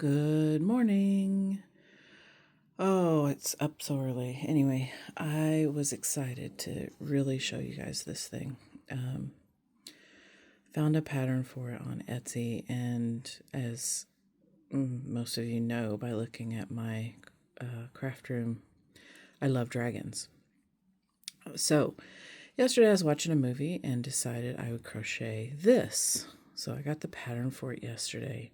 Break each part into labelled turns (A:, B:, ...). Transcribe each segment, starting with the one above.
A: Good morning. Oh, it's up so early. Anyway, I was excited to really show you guys this thing. Found a pattern for it on Etsy, and as most of you know by looking at my craft room, I love dragons. So, yesterday I was watching a movie and decided I would crochet this. So I got the pattern for it yesterday.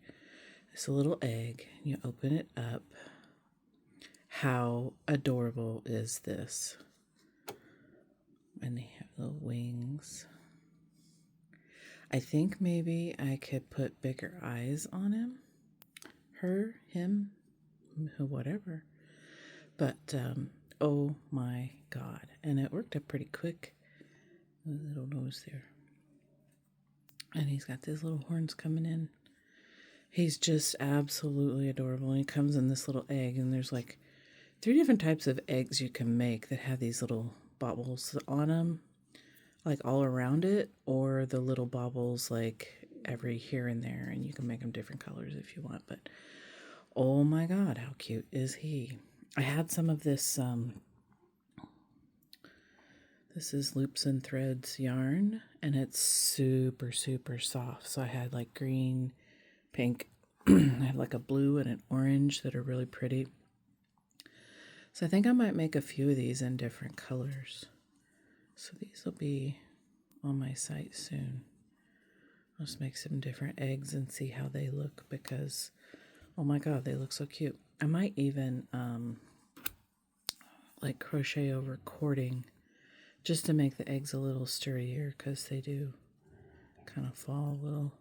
A: It's a little egg. You open it up. How adorable is this? And they have little wings. I think maybe I could put bigger eyes on him. Her, him, whatever. But, oh my God. And it worked up pretty quick. A little nose there. And he's got these little horns coming in. He's just absolutely adorable. And he comes in this little egg, and there's like 3 different types of eggs you can make that have these little baubles on them, like all around it, or the little baubles like every here and there, and you can make them different colors if you want. But oh my God, how cute is he? I had some of this, this is Loops and Threads yarn, and it's super, super soft. So I had like green, pink, I have like a blue and an orange that are really pretty. So I think I might make a few of these in different colors. So these will be on my site soon. I'll just make some different eggs and see how they look because, oh my God, they look so cute. I might even like crochet over cording just to make the eggs a little sturdier because they do kind of fall a little.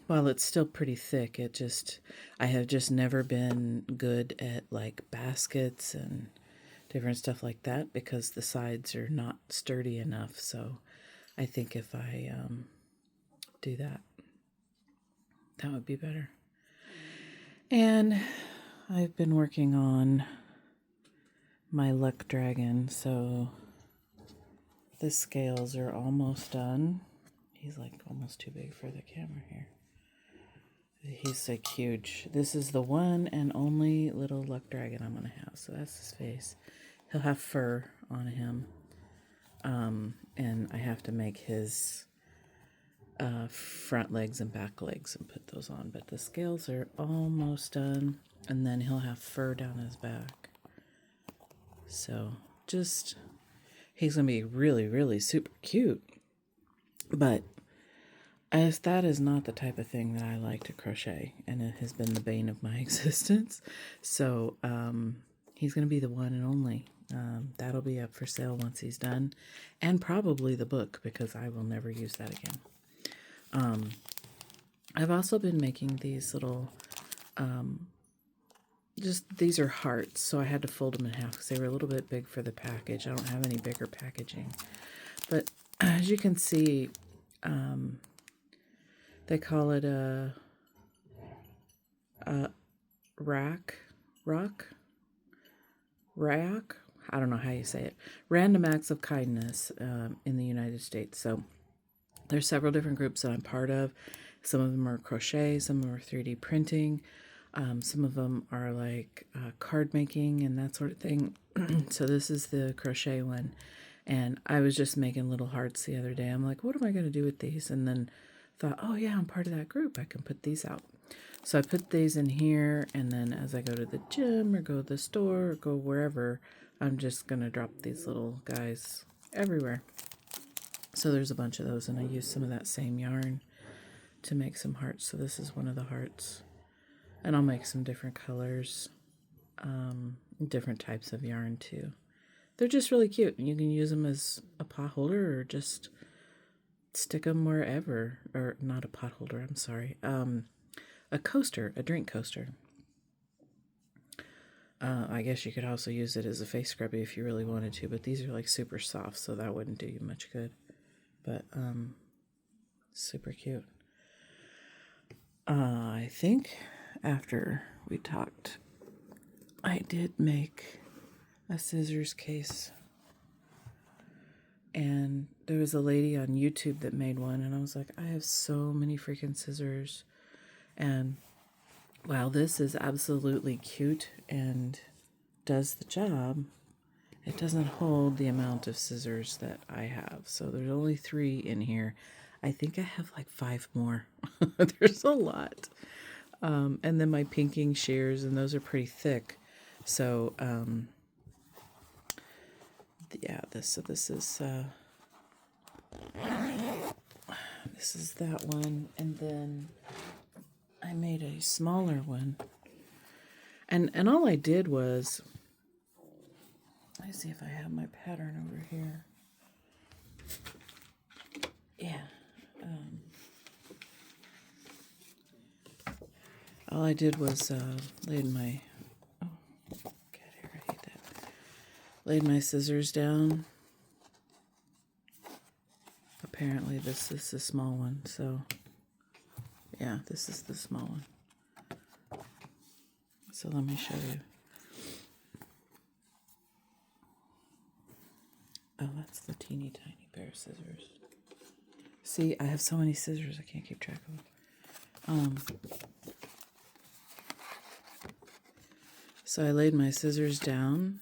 A: Well, it's still pretty thick. I have just never been good at like baskets and different stuff like that because the sides are not sturdy enough. So I think if I do that, that would be better. And I've been working on my luck dragon. So the scales are almost done. He's like almost too big for the camera here. He's like huge. This is the one and only little luck dragon I'm going to have. So that's his face. He'll have fur on him. And I have to make his front legs and back legs and put those on. But the scales are almost done. And then he'll have fur down his back. So he's going to be really, really super cute. But as that is not the type of thing that I like to crochet, and it has been the bane of my existence. So he's going to be the one and only. That'll be up for sale once he's done, and probably the book because I will never use that again. I've also been making these little, these are hearts, so I had to fold them in half because they were a little bit big for the package. I don't have any bigger packaging. But as you can see, they call it a rack. I don't know how you say it. Random Acts of Kindness in the United States. So there's several different groups that I'm part of. Some of them are crochet, some of them are 3D printing. Some of them are like card making and that sort of thing. So this is the crochet one. And I was just making little hearts the other day. I'm like, what am I going to do with these? And then thought, oh yeah, I'm part of that group. I can put these out. So I put these in here. And then as I go to the gym or go to the store or go wherever, I'm just going to drop these little guys everywhere. So there's a bunch of those. And I use some of that same yarn to make some hearts. So this is one of the hearts. And I'll make some different colors, different types of yarn too. They're just really cute. And you can use them as a pot holder or just stick them wherever. Or not a pot holder, I'm sorry. A coaster, a drink coaster. I guess you could also use it as a face scrubby if you really wanted to. But these are like super soft, so that wouldn't do you much good. But super cute. I think after we talked, I did make a scissors case. And there was a lady on YouTube that made one, and I was like, I have so many freaking scissors. And while this is absolutely cute and does the job, it doesn't hold the amount of scissors that I have. So there's only 3 in here. I think I have like 5 more. There's a lot. And then my pinking shears, and those are pretty thick. So, yeah, this is that one, and then I made a smaller one. And all I did was, let me see if I have my pattern over here. Yeah. All I did was laid my, oh, get here, I hate that. Laid my scissors down. Apparently this is the small one, so yeah, this is the small one. So let me show you. Oh, that's the teeny tiny pair of scissors. See, I have so many scissors I can't keep track of them. So I laid my scissors down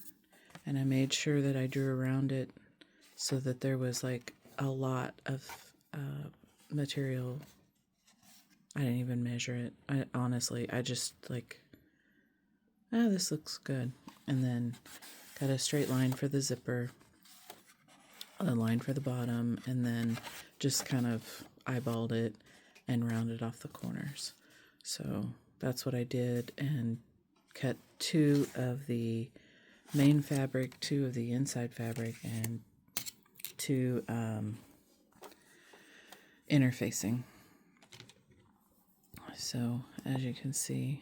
A: and I made sure that I drew around it so that there was like a lot of material. I didn't even measure it. I just like, this looks good. And then got a straight line for the zipper, a line for the bottom, and then just kind of eyeballed it and rounded off the corners. So that's what I did, and cut 2 of the main fabric, 2 of the inside fabric, and 2 interfacing. So as you can see,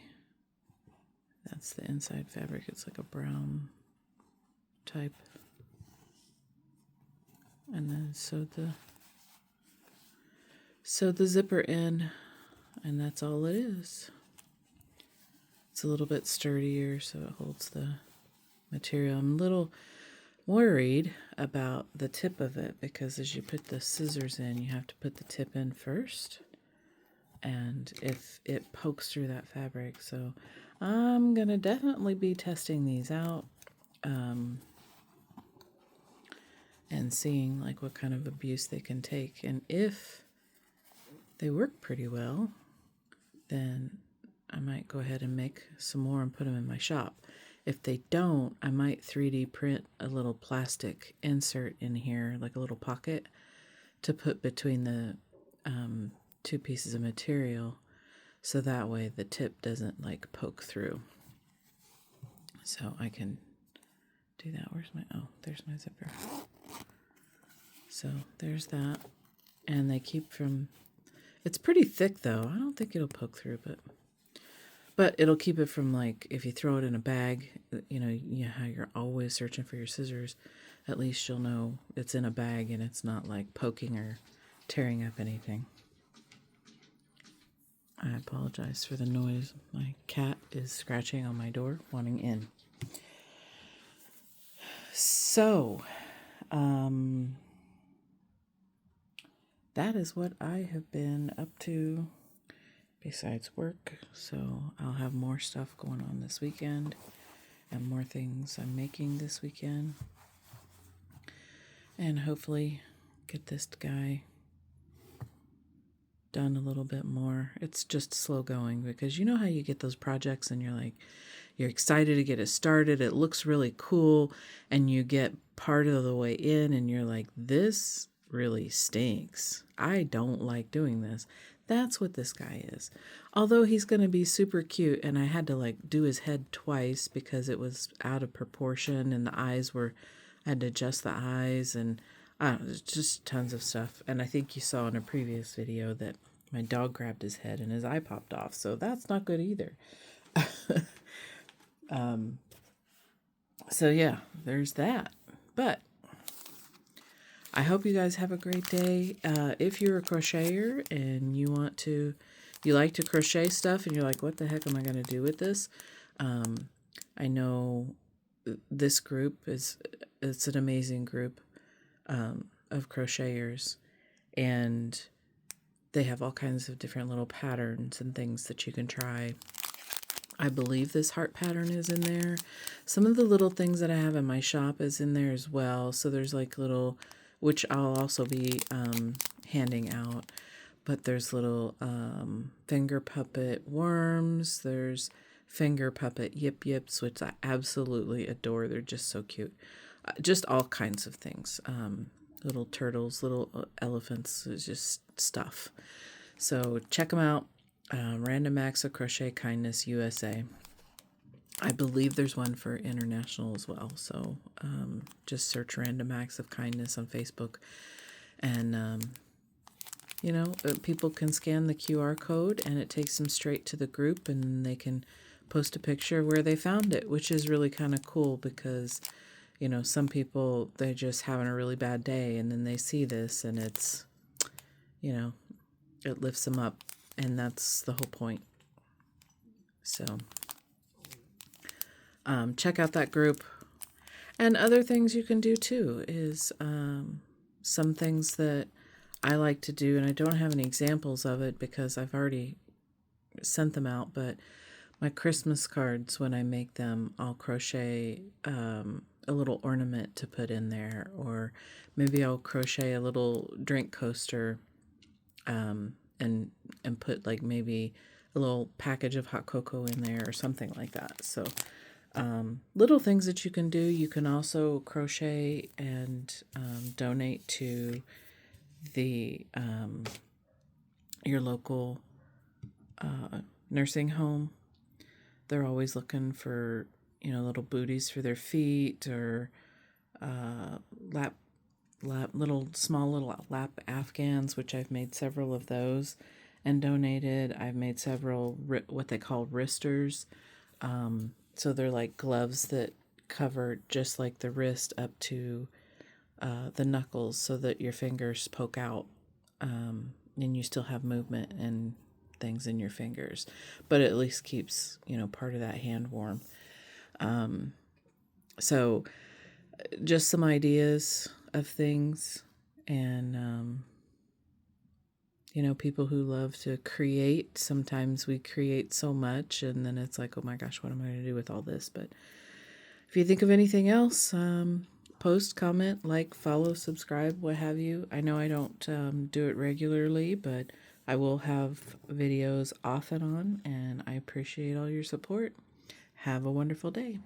A: that's the inside fabric. It's like a brown type. And then sewed the zipper in, and that's all it is. It's a little bit sturdier, so it holds the material. I'm a little worried about the tip of it, because as you put the scissors in, you have to put the tip in first. And if it pokes through that fabric, so I'm going to definitely be testing these out. And seeing like what kind of abuse they can take. And if they work pretty well, then I might go ahead and make some more and put them in my shop. If they don't, I might 3D print a little plastic insert in here, like a little pocket, to put between the 2 pieces of material, so that way the tip doesn't like poke through. So I can do that. There's my zipper. So there's that. And they keep from, it's pretty thick though. I don't think it'll poke through, but it'll keep it from, like, if you throw it in a bag, you know how you're always searching for your scissors, at least you'll know it's in a bag and it's not like poking or tearing up anything. I apologize for the noise. My cat is scratching on my door, wanting in. So, that is what I have been up to besides work. So I'll have more stuff going on this weekend and more things I'm making this weekend. And hopefully get this guy done a little bit more. It's just slow going, because you know how you get those projects and you're excited to get it started. It looks really cool, and you get part of the way in and you're like, this really stinks. I don't like doing this. That's what this guy is. Although he's going to be super cute, and I had to like do his head twice because it was out of proportion, and the eyes I had to adjust the eyes, and I don't know, there's just tons of stuff. And I think you saw in a previous video that my dog grabbed his head and his eye popped off, so that's not good either. So yeah, there's that. But I hope you guys have a great day. If you're a crocheter and you like to crochet stuff and you're like, what the heck am I going to do with this? I know this group it's an amazing group of crocheters, and they have all kinds of different little patterns and things that you can try. I believe this heart pattern is in there. Some of the little things that I have in my shop is in there as well. So there's like little, which I'll also be handing out, but there's little finger puppet worms. There's finger puppet yip yips, which I absolutely adore. They're just so cute. Just all kinds of things. Little turtles, little elephants, it's just stuff. So check them out. Random Acts of Crochet Kindness USA. I believe there's one for international as well. So just search Random Acts of Kindness on Facebook. And, people can scan the QR code and it takes them straight to the group and they can post a picture where they found it, which is really kind of cool because, some people, they're just having a really bad day and then they see this and it's, it lifts them up. And that's the whole point. So check out that group. And other things you can do too is some things that I like to do, and I don't have any examples of it because I've already sent them out, but my Christmas cards, when I make them, I'll crochet a little ornament to put in there, or maybe I'll crochet a little drink coaster and put like maybe a little package of hot cocoa in there or something like that. So little things that you can do. You can also crochet and donate to the your local nursing home. They're always looking for little booties for their feet or small little lap afghans, which I've made several of those and donated. I've made several what they call wristers. So they're like gloves that cover just like the wrist up to the knuckles so that your fingers poke out and you still have movement and things in your fingers, but it at least keeps part of that hand warm. So just some ideas of things, and people who love to create, sometimes we create so much and then it's like, oh my gosh, what am I going to do with all this? But if you think of anything else, post, comment, like, follow, subscribe, what have you. I know I don't do it regularly, but I will have videos off and on, and I appreciate all your support. Have a wonderful day.